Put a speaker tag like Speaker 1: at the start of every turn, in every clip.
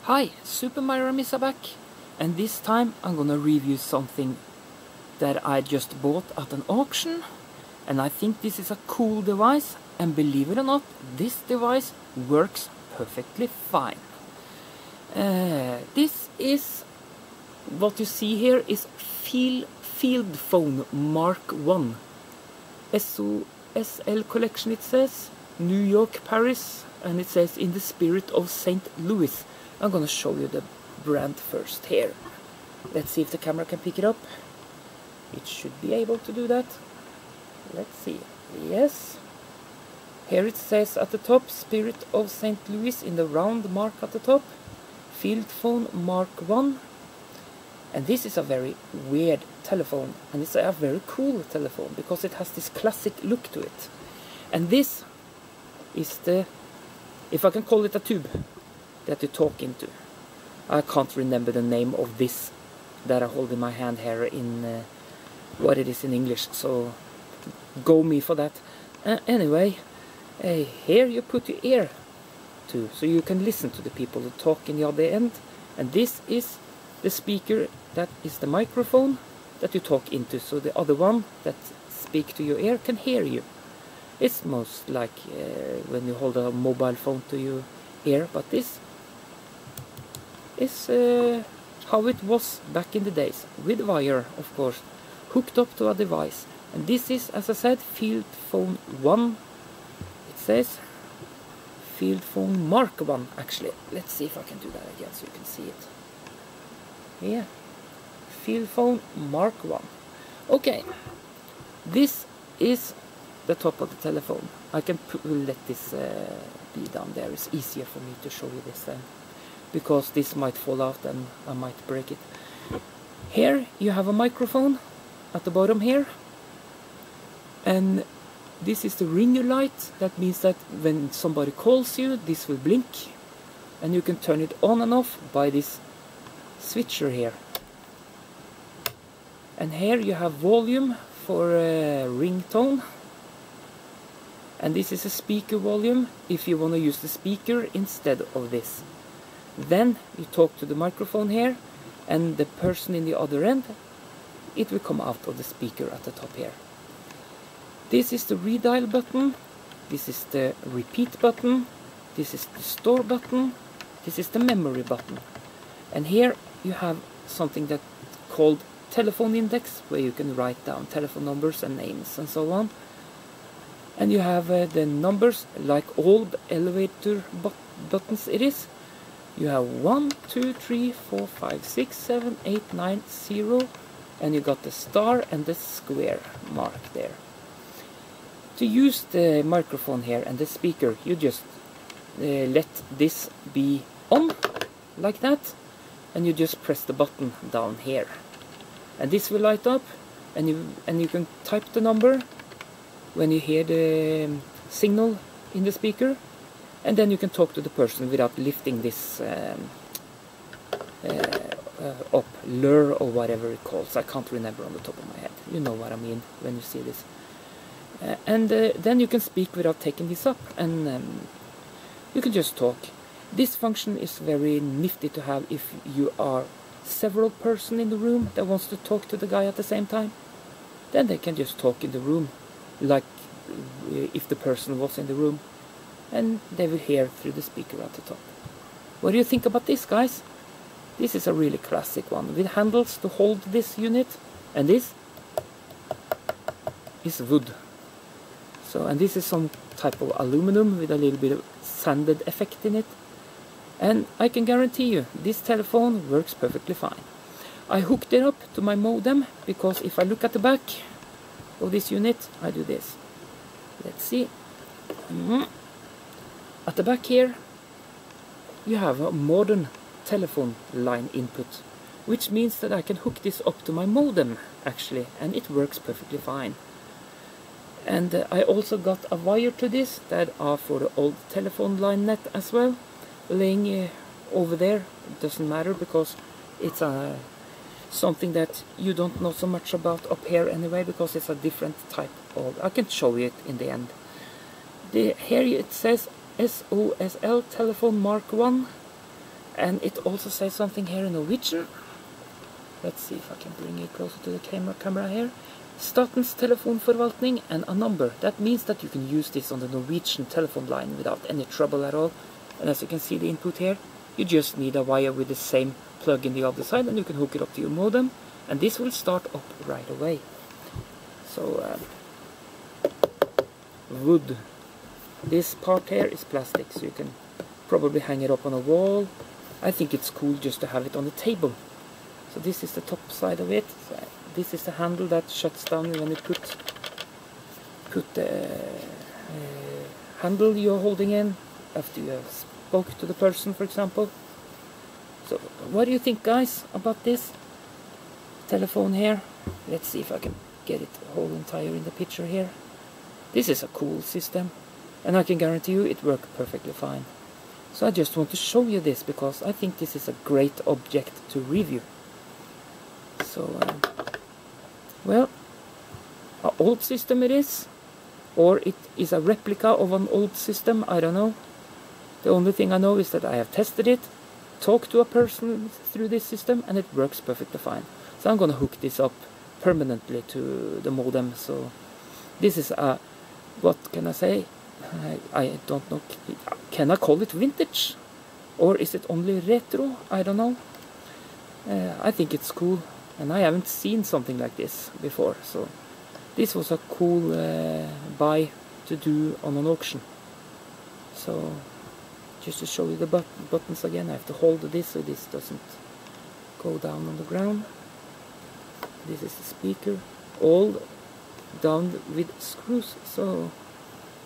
Speaker 1: Hi, Super Myram is back, and this time I'm gonna review something that I just bought at an auction, and I think this is a cool device, and believe it or not, this device works perfectly fine. This is, what you see here is Fieldphone Mark 1 SOSL collection, it says, New York, Paris, and it says in the spirit of St. Louis. I'm gonna show you the brand first here. Let's see if the camera can pick it up. It should be able to do that. Let's see. Yes. Here it says at the top, Spirit of St. Louis in the round mark at the top. Fieldphone Mark 1. And this is a very weird telephone. And it's a very cool telephone because it has this classic look to it. And this is the, if I can call it a tube, that you talk into. I can't remember the name of this that I hold in my hand here in what it is in English, so go me for that. Anyway, here you put your ear to, so you can listen to the people who talk in the other end, and this is the speaker, that is the microphone that you talk into, so the other one that speak to your ear can hear you. It's most like when you hold a mobile phone to your ear, but this is how it was back in the days, with wire, of course, hooked up to a device. And this is, as I said, Fieldphone 1. It says Fieldphone Mark 1, actually. Let's see if I can do that again so you can see it. Yeah, Fieldphone Mark 1. Okay, this is the top of the telephone. I can let this be down there. It's easier for me to show you this then, because this might fall out and I might break it. Here you have a microphone at the bottom here, and this is the ringer light. That means that when somebody calls you, this will blink, and you can turn it on and off by this switcher here. And here you have volume for ringtone, and this is a speaker volume if you want to use the speaker instead of this. Then you talk to the microphone here, and the person in the other end, it will come out of the speaker at the top here. This is the Redial button, this is the repeat button, this is the store button, this is the memory button. And here you have something that's called telephone index, where you can write down telephone numbers and names and so on. And you have the numbers, like all the elevator buttons it is. You have 1, 2, 3, 4, 5, 6, 7, 8, 9, 0, and you got the star and the square mark there. To use the microphone here and the speaker, you just let this be on, like that, and you just press the button down here. And this will light up, and you can type the number when you hear the signal in the speaker. And then you can talk to the person without lifting this up, lure or whatever it calls. I can't remember on the top of my head. You know what I mean when you see this. And then you can speak without taking this up, and you can just talk. This function is very nifty to have if you are several person in the room that wants to talk to the guy at the same time. Then they can just talk in the room, like if the person was in the room, and they will hear through the speaker at the top. What do you think about this, guys? This is a really classic one, with handles to hold this unit, and this is wood. So, and this is some type of aluminum with a little bit of sanded effect in it. And I can guarantee you, this telephone works perfectly fine. I hooked it up to my modem, because if I look at the back of this unit, I do this. Let's see. At the back here, you have a modern telephone line input, which means that I can hook this up to my modem, actually, and it works perfectly fine. And I also got a wire to this that are for the old telephone line net as well, laying over there. It doesn't matter, because it's something that you don't know so much about up here anyway, because it's a different type of, I can show you it in the end. Here it says SOSL Telephone Mark 1, And it also says something here in Norwegian. Let's see if I can bring it closer to the camera here. Statens telefonforvaltning and a number. That means that you can use this on the Norwegian telephone line without any trouble at all. And as you can see the input here, you just need a wire with the same plug in the other side, and you can hook it up to your modem, and this will start up right away. So wood. This part here is plastic, so you can probably hang it up on a wall. I think it's cool just to have it on the table. So this is the top side of it. So this is the handle that shuts down when you put the handle you're holding in after you have spoke to the person, for example. So what do you think, guys, about this telephone here? Let's see if I can get it whole entire in the picture here. This is a cool system, and I can guarantee you it works perfectly fine. So I just want to show you this because I think this is a great object to review. So well, an old system it is, or it is a replica of an old system, I don't know. The only thing I know is that I have tested it, talked to a person through this system, and it works perfectly fine. So I'm gonna hook this up permanently to the modem. So this is a, what can I say? I don't know, can I call it vintage? Or is it only retro? I don't know. I think it's cool, and I haven't seen something like this before, so this was a cool buy to do on an auction. So just to show you the buttons again, I have to hold this so this doesn't go down on the ground. This is the speaker, all down with screws. So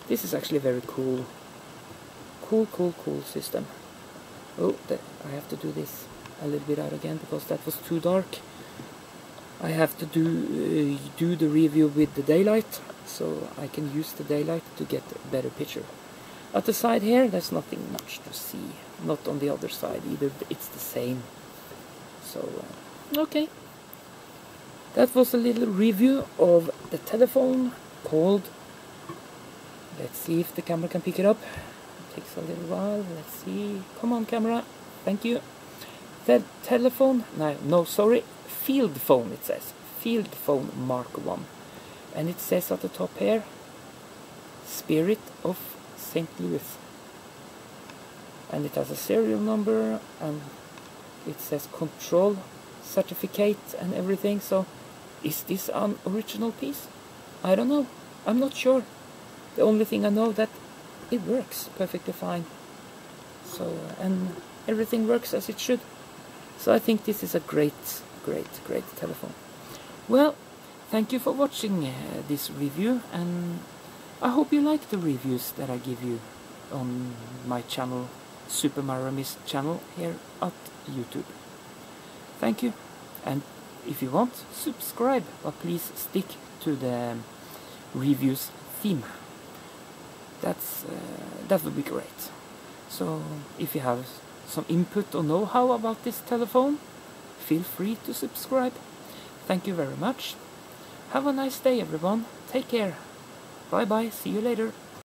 Speaker 1: this is actually very cool. Cool system. Oh, I have to do this a little bit out again because that was too dark. I have to do the review with the daylight, so I can use the daylight to get a better picture. At the side here, there's nothing much to see. Not on the other side either, it's the same. So, okay. That was a little review of the telephone called, let's see if the camera can pick it up. It takes a little while, let's see. Come on, camera, thank you. The telephone, sorry, Fieldphone it says. Fieldphone Mark 1. And it says at the top here, Spirit of St. Louis. And it has a serial number, and it says control certificate and everything. So is this an original piece? I don't know, I'm not sure. The only thing I know that it works perfectly fine. So and everything works as it should. So I think this is a great telephone. Well, thank you for watching this review, and I hope you like the reviews that I give you on my channel, Super Mario Mist channel here at YouTube. Thank you, and if you want, subscribe, but please stick to the reviews theme. That would be great. So if you have some input or know-how about this telephone, feel free to subscribe. Thank you very much. Have a nice day, everyone. Take care. Bye bye. See you later.